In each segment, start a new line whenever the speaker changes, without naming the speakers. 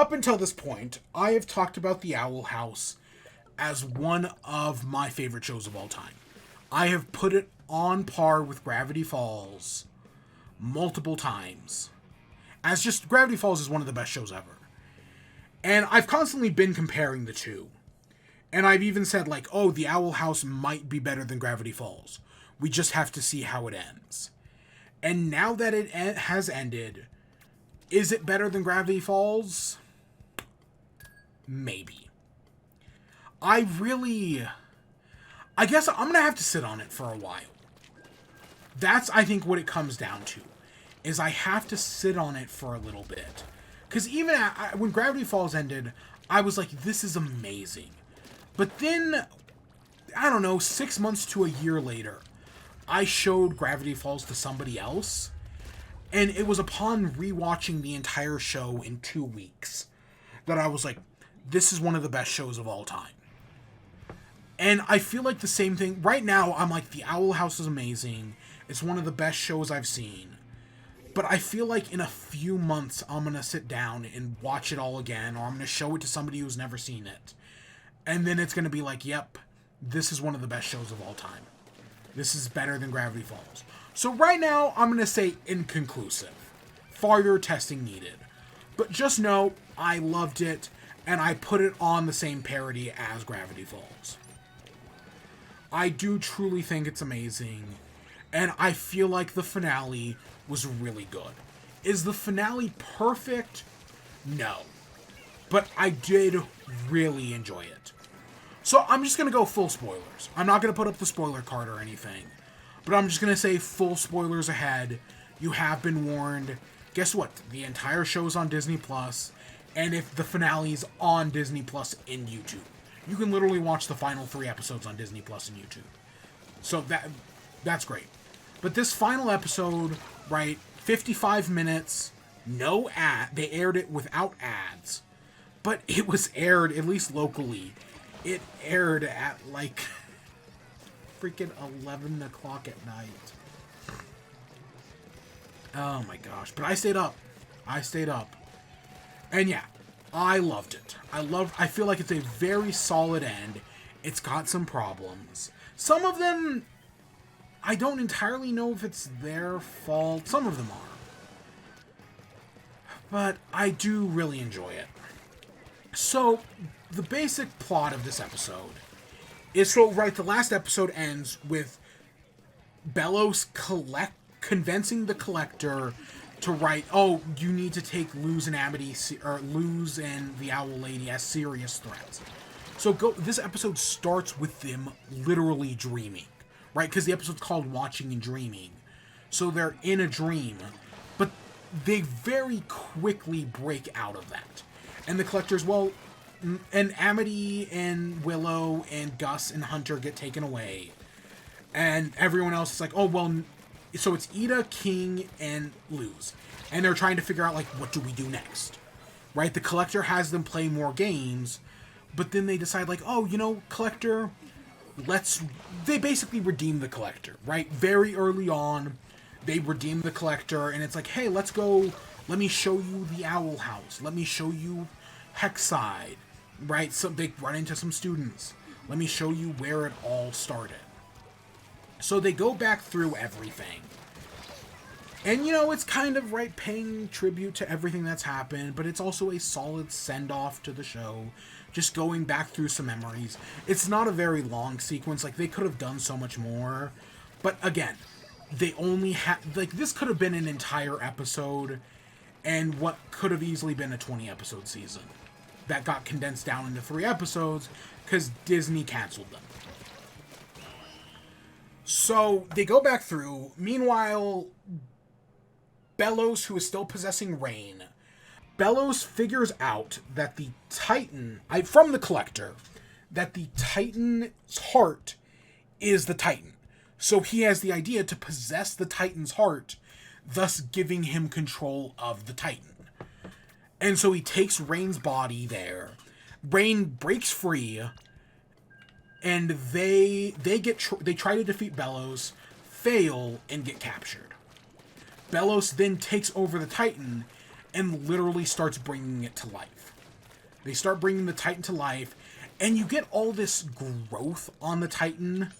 up until this point, I have talked about The Owl House as one of my favorite shows of all time. I have put it on par with Gravity Falls multiple times. As just, Gravity Falls is one of the best shows ever. And I've constantly been comparing the two. And I've even said, like, oh, The Owl House might be better than Gravity Falls. We just have to see how it ends. And now that it has ended, is it better than Gravity Falls? Maybe. I guess I'm going to have to sit on it for a while. That's, I think, what it comes down to. Is I have to sit on it for a little bit. Because even when Gravity Falls ended, I was like, this is amazing. But then, I don't know, 6 months to a year later, I showed Gravity Falls to somebody else. And it was upon rewatching the entire show in 2 weeks that I was like, this is one of the best shows of all time. And I feel like the same thing. Right now, I'm like, The Owl House is amazing. It's one of the best shows I've seen. But I feel like in a few months, I'm going to sit down and watch it all again. Or I'm going to show it to somebody who's never seen it. And then it's going to be like, yep, this is one of the best shows of all time. This is better than Gravity Falls. So right now, I'm going to say inconclusive. Further testing needed. But just know, I loved it, and I put it on the same parity as Gravity Falls. I do truly think it's amazing, and I feel like the finale was really good. Is the finale perfect? No. But I did really enjoy it. So I'm just going to go full spoilers. I'm not going to put up the spoiler card or anything. But I'm just going to say full spoilers ahead. You have been warned. Guess what? The entire show is on Disney Plus. And if the finale is on Disney Plus in YouTube. You can literally watch the final 3 episodes on Disney Plus in YouTube. So that's great. But this final episode, right, 55 minutes, no ad. They aired it without ads. But it was aired, at least locally, it aired at like freaking 11 o'clock at night. Oh my gosh. But I stayed up. And yeah, I loved it. I feel like it's a very solid end. It's got some problems. Some of them, I don't entirely know if it's their fault. Some of them are. But I do really enjoy it. So, the basic plot of this episode is, the last episode ends with Bellows convincing the Collector to write, oh, you need to take Luz and Luz and the Owl Lady as serious threats. So this episode starts with them literally dreaming, right? Because the episode's called Watching and Dreaming. So they're in a dream, but they very quickly break out of that. And the Collector's, well, and Amity and Willow and Gus and Hunter get taken away. And everyone else is like, oh, well, so it's Ida, King, and Luz. And they're trying to figure out, like, what do we do next? Right? The Collector has them play more games, but then they decide, like, oh, you know, Collector, they basically redeem the Collector, right? Very early on, they redeem the Collector, and it's like, hey, let's go, let me show you the Owl House. Let me show you Hexside, right? So they run into some students. Let me show you where it all started. So they go back through everything. And, you know, it's kind of, right, paying tribute to everything that's happened, but it's also a solid send-off to the show. Just going back through some memories. It's not a very long sequence. Like, they could have done so much more. But, again, they only had... Like, this could have been an entire episode, and what could have easily been a 20-episode season. That got condensed down into 3 episodes, because Disney canceled them. So, they go back through. Meanwhile, Bellows, who is still possessing Rain, Bellows figures out that the Titan, from the Collector, that the Titan's heart is the Titan. So he has the idea to possess the Titan's heart, thus giving him control of the Titan. And so he takes Rain's body there. Rain breaks free, and they try to defeat Bellows, fail, and get captured. Bellows then takes over the Titan, and literally starts bringing it to life. They start bringing the Titan to life, and you get all this growth on the Titan.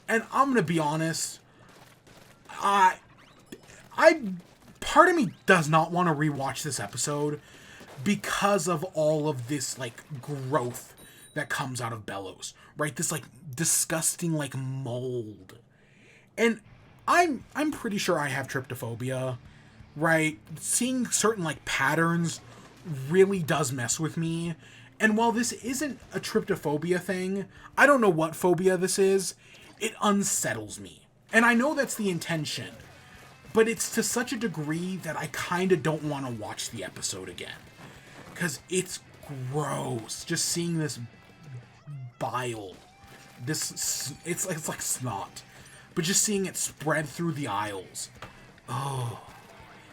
And I'm gonna be honest, I part of me does not want to rewatch this episode because of all of this like growth that comes out of Bellows, right? This like disgusting like mold. And I'm pretty sure I have tryptophobia, right? Seeing certain like patterns really does mess with me. And while this isn't a tryptophobia thing, I don't know what phobia this is, it unsettles me. And I know that's the intention, but it's to such a degree that I kind of don't want to watch the episode again. Because it's gross. Just seeing this bile. It's like snot. But just seeing it spread through the aisles. Oh.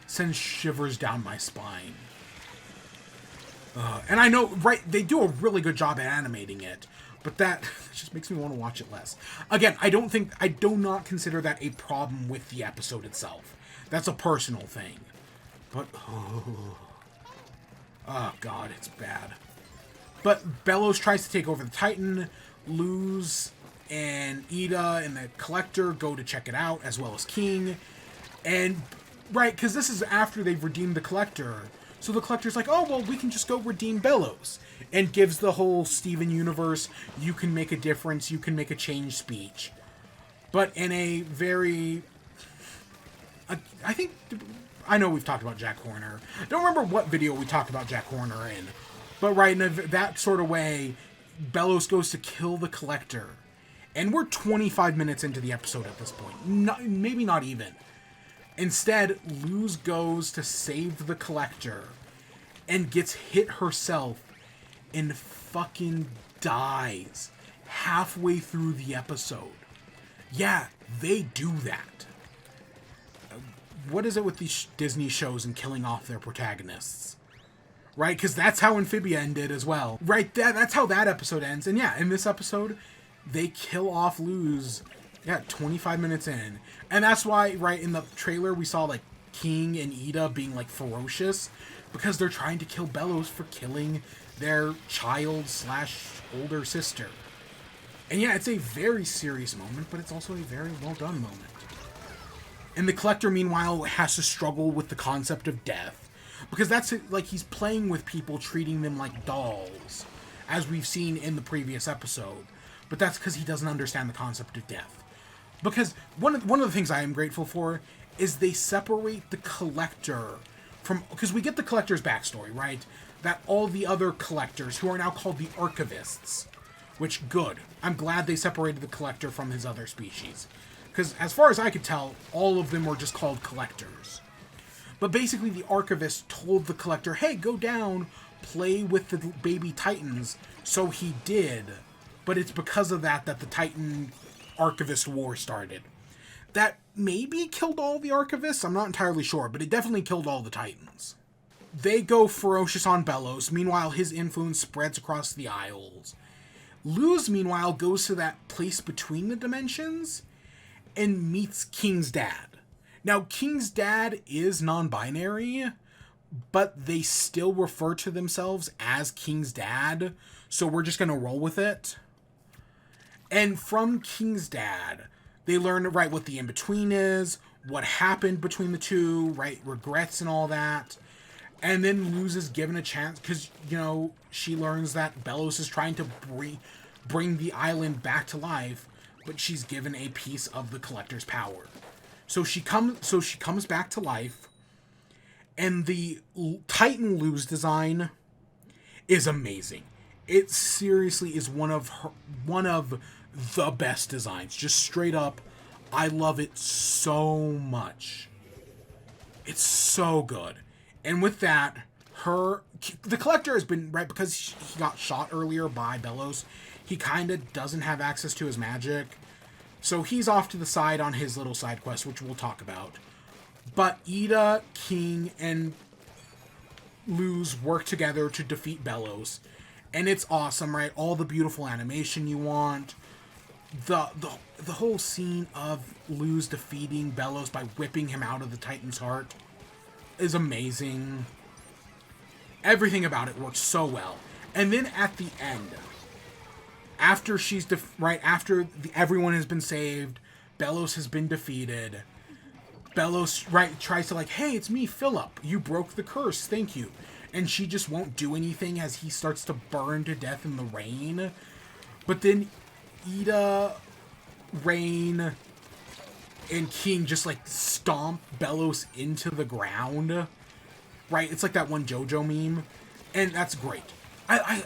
Sends shivers down my spine. And I know, right, they do a really good job at animating it. But that just makes me want to watch it less. Again, I do not consider that a problem with the episode itself. That's a personal thing. But, oh God, it's bad. But Bellows tries to take over the Titan. Luz and Ida and the Collector go to check it out, as well as King. And, right, because this is after they've redeemed the Collector. So the Collector's like, oh, well, we can just go redeem Bellows. And gives the whole Steven Universe, you can make a difference, you can make a change speech. But in a very... I know we've talked about Jack Horner. I don't remember what video we talked about Jack Horner in. But right, in that sort of way, Bellows goes to kill the Collector. And we're 25 minutes into the episode at this point. Maybe not even. Instead, Luz goes to save the Collector and gets hit herself and fucking dies halfway through the episode. Yeah, they do that. What is it with these Disney shows and killing off their protagonists? Right? Because that's how Amphibia ended as well. Right? That's how that episode ends. And yeah, in this episode, they kill off Luz. Yeah, 25 minutes in. And that's why, right, in the trailer, we saw, like, King and Ida being, like, ferocious. Because they're trying to kill Bellows for killing their child/older sister. And yeah, it's a very serious moment, but it's also a very well-done moment. And the Collector, meanwhile, has to struggle with the concept of death. Because that's, like, he's playing with people, treating them like dolls. As we've seen in the previous episode. But that's because he doesn't understand the concept of death. Because one of the things I am grateful for is they separate the Collector from... Because we get the Collector's backstory, right? That all the other Collectors, who are now called the Archivists, which, good. I'm glad they separated the Collector from his other species. Because as far as I could tell, all of them were just called Collectors. But basically the Archivist told the Collector, hey, go down, play with the baby Titans. So he did. But it's because of that the Titan Archivist War started. That maybe killed all the Archivists? I'm not entirely sure, but it definitely killed all the Titans. They go ferocious on Bellows. Meanwhile, his influence spreads across the aisles. Luz, meanwhile, goes to that place between the dimensions and meets King's dad. Now, King's dad is non-binary, but they still refer to themselves as King's dad, so we're just going to roll with it. And from King's dad, they learn, right, what the in-between is, what happened between the two, right, regrets and all that. And then Luz is given a chance, because, you know, she learns that Bellows is trying to bring the island back to life, but she's given a piece of the Collector's power. So she comes back to life, and the Titan Luz design is amazing. It seriously is one of the best designs. Just straight up, I love it so much. It's so good. And with that, the Collector has been, right, because he got shot earlier by Bellows, he kind of doesn't have access to his magic. So he's off to the side on his little side quest, which we'll talk about. But Ida, King, and Luz work together to defeat Bellows. And it's awesome, right? All the beautiful animation you want. The whole scene of Luz defeating Bellows by whipping him out of the Titan's heart is amazing. Everything about it works so well. And then at the end, after she's everyone has been saved, Bellows has been defeated. Bellows tries to hey, it's me, Philip. You broke the curse. Thank you. And she just won't do anything as he starts to burn to death in the rain. But then Ida, Rain, and King just stomp Bellows into the ground. Right? It's like that one JoJo meme. And that's great. I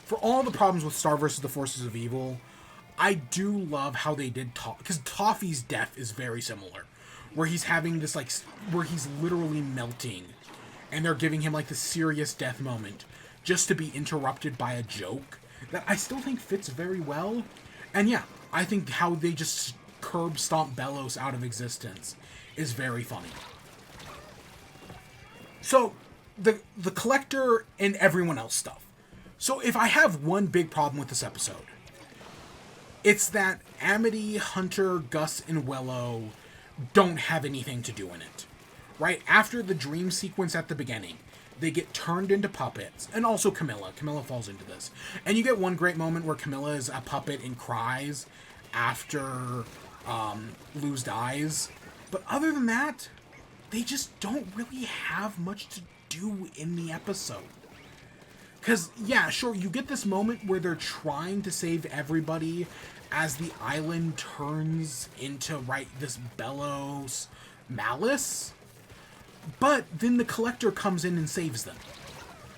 for all the problems with Star vs. the Forces of Evil, I do love how they did because Toffee's death is very similar. Where he's having this, where he's literally melting. And they're giving him, this serious death moment. Just to be interrupted by a joke. That I still think fits very well. And yeah, I think how they just curb stomp Bellows out of existence is very funny. So, the Collector and everyone else stuff. So, if I have one big problem with this episode, it's that Amity, Hunter, Gus, and Willow don't have anything to do in it. Right? After the dream sequence at the beginning, they get turned into puppets. And also Camilla. Camilla falls into this. And you get one great moment where Camilla is a puppet and cries after Luz dies. But other than that, they just don't really have much to do in the episode. Because, yeah, sure, you get this moment where they're trying to save everybody as the island turns into, this Bellows malice. But then the Collector comes in and saves them.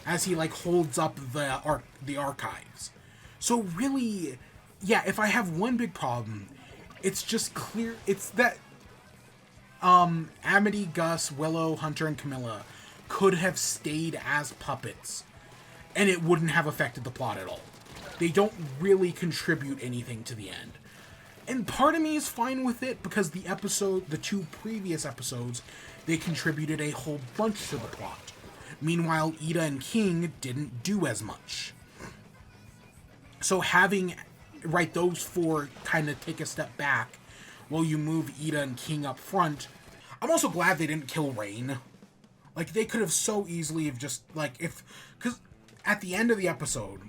As he, holds up the archives. So really, yeah, if I have one big problem, it's just clear, it's that Amity, Gus, Willow, Hunter, and Camilla could have stayed as puppets. And it wouldn't have affected the plot at all. They don't really contribute anything to the end. And part of me is fine with it because the two previous episodes, they contributed a whole bunch to the plot. Meanwhile, Ida and King didn't do as much. So having, those four kind of take a step back while you move Ida and King up front. I'm also glad they didn't kill Rain. They could have so easily have just, because at the end of the episode,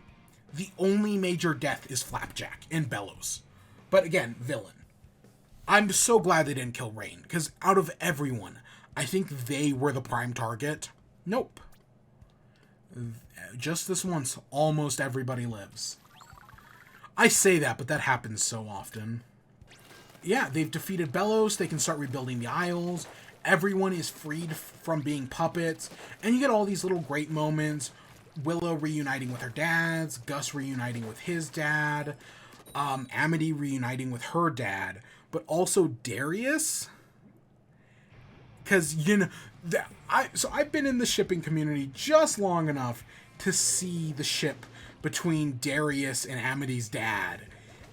the only major death is Flapjack and Bellows. But again, villain. I'm so glad they didn't kill Rain, because out of everyone, I think they were the prime target. Nope. Just this once, almost everybody lives. I say that, but that happens so often. Yeah, they've defeated Bellows, they can start rebuilding the Isles, everyone is freed from being puppets, and you get all these little great moments. Willow reuniting with her dads, Gus reuniting with his dad, Amity reuniting with her dad, but also Darius. Because, I've been in the shipping community just long enough to see the ship between Darius and Amity's dad.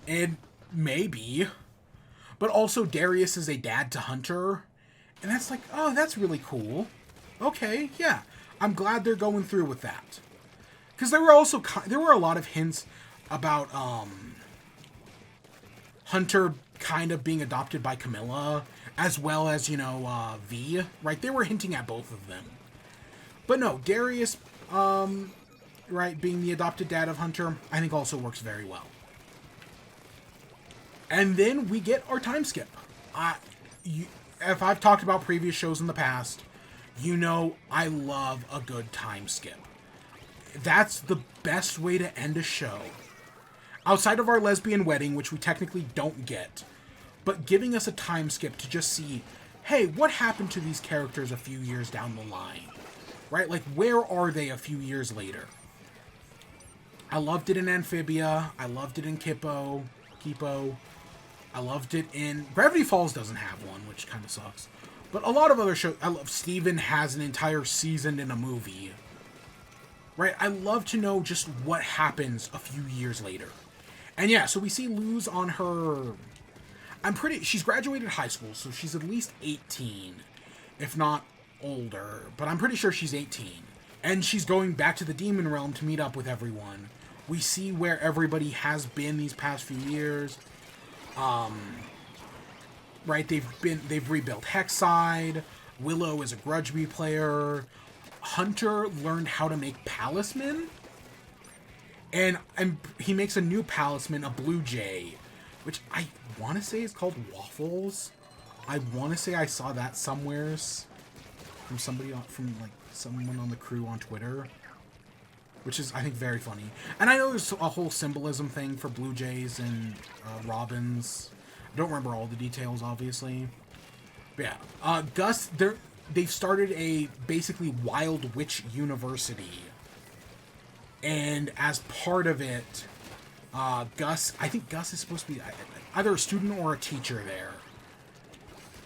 And maybe. But also Darius is a dad to Hunter. And that's oh, that's really cool. Okay, yeah. I'm glad they're going through with that. Because there were a lot of hints about Hunter kind of being adopted by Camilla, as well as, V, right? They were hinting at both of them. But no, Darius, being the adopted dad of Hunter, I think also works very well. And then we get our time skip. If I've talked about previous shows in the past, I love a good time skip. That's the best way to end a show. Outside of our lesbian wedding, which we technically don't get, but giving us a time skip to just see, hey, what happened to these characters a few years down the line? Right? Where are they a few years later? I loved it in Amphibia. I loved it in Kipo. I loved it in... Gravity Falls doesn't have one, which kind of sucks. But a lot of other shows... I love Steven has an entire season in a movie. Right? I love to know just what happens a few years later. And yeah, so we see Luz on her... She's graduated high school, so she's at least 18. If not older. But I'm pretty sure she's 18. And she's going back to the Demon Realm to meet up with everyone. We see where everybody has been these past few years. Right? They've rebuilt Hexside. Willow is a Grudgeby player. Hunter learned how to make palisman, and he makes a new palisman, a blue jay, which I want to say is called Waffles. I want to say I saw that somewheres from someone on the crew on Twitter, which is, I think, very funny. And I know there's a whole symbolism thing for blue jays and robins. I don't remember all the details, obviously. But yeah, Gus, they've started a basically Wild Witch University. And as part of it, Gus, I think Gus is supposed to be either a student or a teacher there.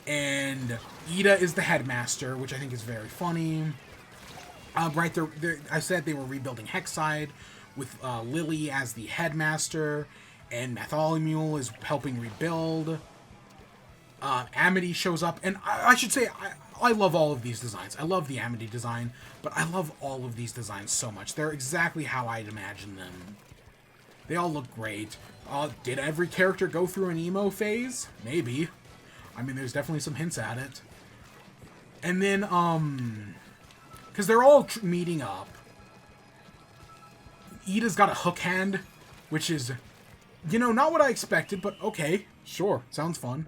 And Ida is the headmaster, which I think is very funny. Right there, I said they were rebuilding Hexside with Lily as the headmaster, and Bartholomew is helping rebuild. Amity shows up, and I should say, I love all of these designs. I love the Amity design, but I love all of these designs so much. They're exactly how I'd imagine them. They all look great. Did every character go through an emo phase? Maybe. I mean, there's definitely some hints at it. And then, because they're all meeting up. Ida's got a hook hand, which is, not what I expected, but okay, sure, sounds fun.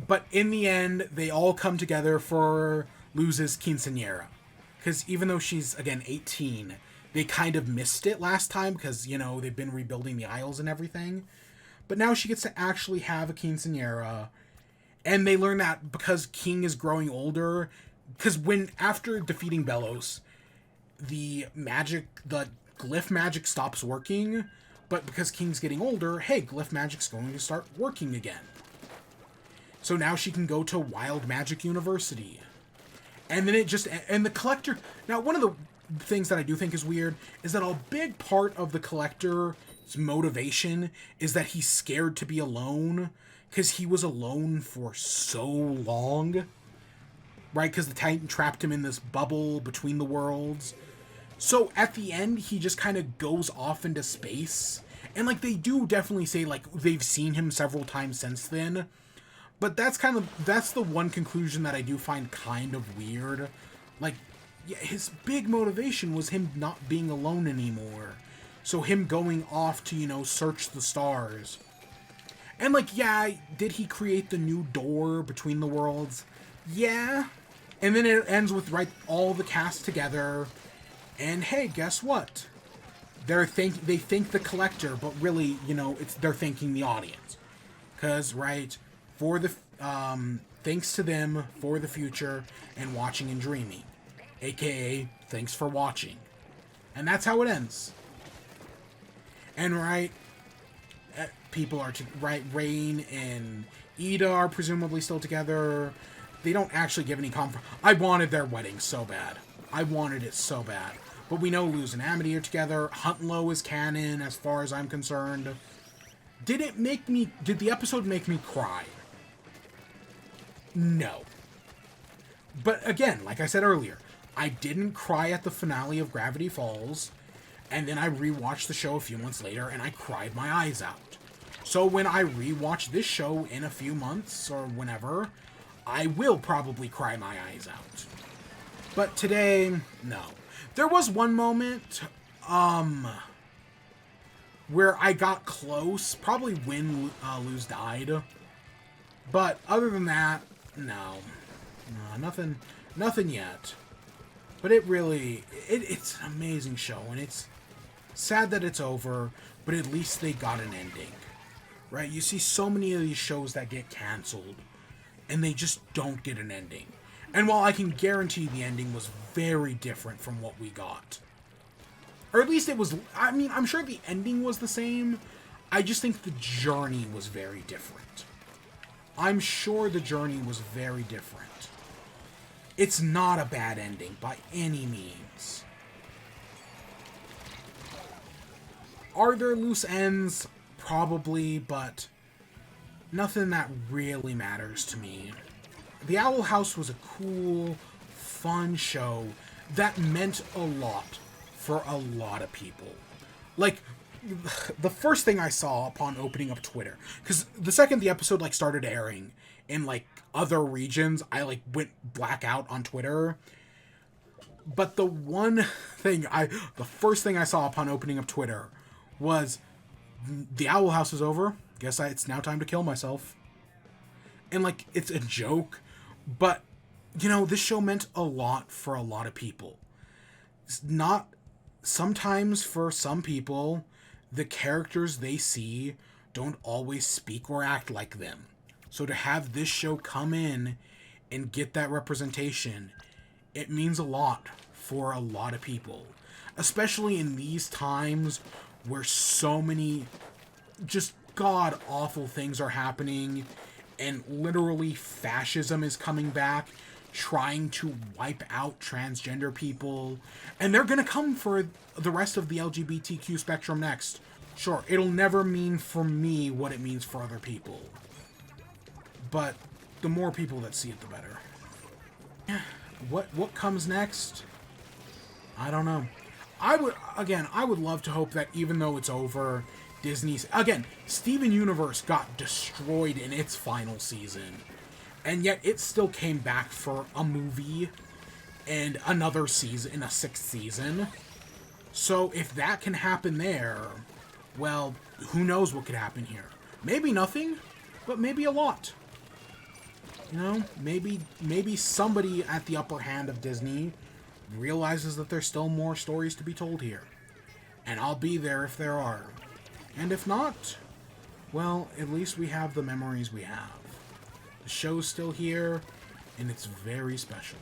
But in the end, they all come together for Luz's quinceañera. Because even though she's, again, 18, they kind of missed it last time because, they've been rebuilding the Isles and everything. But now she gets to actually have a quinceañera. And they learn that because King is growing older, because after defeating Belos, the glyph magic stops working, but because King's getting older, hey, glyph magic's going to start working again. So now she can go to Wild Magic University. And then and the Collector, now one of the things that I do think is weird is that a big part of the Collector's motivation is that he's scared to be alone, because he was alone for so long, right? Because the Titan trapped him in this bubble between the worlds. So at the end, he just kind of goes off into space. And, they do definitely say, they've seen him several times since then. But that's the one conclusion that I do find kind of weird. Yeah, his big motivation was him not being alone anymore. So him going off to, search the stars. And, yeah, did he create the new door between the worlds? Yeah. And then it ends with, all the cast together. And, hey, guess what? They thank the Collector, but really, they're thanking the audience. Because, for the, thanks to them for the future and watching and dreaming. AKA, thanks for watching. And that's how it ends. And, people are Rain and Ida are presumably still together. They don't actually give any I wanted their wedding so bad. I wanted it so bad. But we know Luz and Amity are together. Huntlow is canon as far as I'm concerned. Did the episode make me cry? No. But again, like I said earlier, I didn't cry at the finale of Gravity Falls. And then I rewatched the show a few months later and I cried my eyes out. So when I rewatch this show in a few months or whenever, I will probably cry my eyes out. But today, no. There was one moment, where I got close, probably when Luz died. But other than that, no, nothing yet. But it's an amazing show, and it's sad that it's over, but at least they got an ending. Right? You see so many of these shows that get canceled, and they just don't get an ending. And while I can guarantee the ending was very different from what we got, or at least it was, I'm sure the ending was the same, I just think the journey was very different. I'm sure the journey was very different. It's not a bad ending by any means. Are there loose ends? Probably, but nothing that really matters to me. The Owl House was a cool, fun show that meant a lot for a lot of people. The first thing I saw upon opening up Twitter, because the second the episode started airing in other regions, I went blackout on Twitter. But the one thing the first thing I saw upon opening up Twitter was the Owl House is over. Guess it's now time to kill myself. And like, it's a joke, but you know, this show meant a lot for a lot of people. It's not sometimes for some people, the characters they see don't always speak or act like them. So to have this show come in and get that representation, it means a lot for a lot of people. Especially in these times where so many just god-awful things are happening and literally fascism is coming back, trying to wipe out transgender people. And they're gonna come for the rest of the LGBTQ spectrum next. Sure, it'll never mean for me what it means for other people. But the more people that see it, the better. What comes next? I don't know. I would love to hope that even though it's over, Disney's... Again, Steven Universe got destroyed in its final season. And yet it still came back for a movie and another season, in a 6th season. So if that can happen there, well, who knows what could happen here. Maybe nothing, but maybe a lot. You know, maybe somebody at the upper hand of Disney realizes that there's still more stories to be told here. And I'll be there if there are. And if not, well, at least we have the memories we have. The show's still here, and it's very special.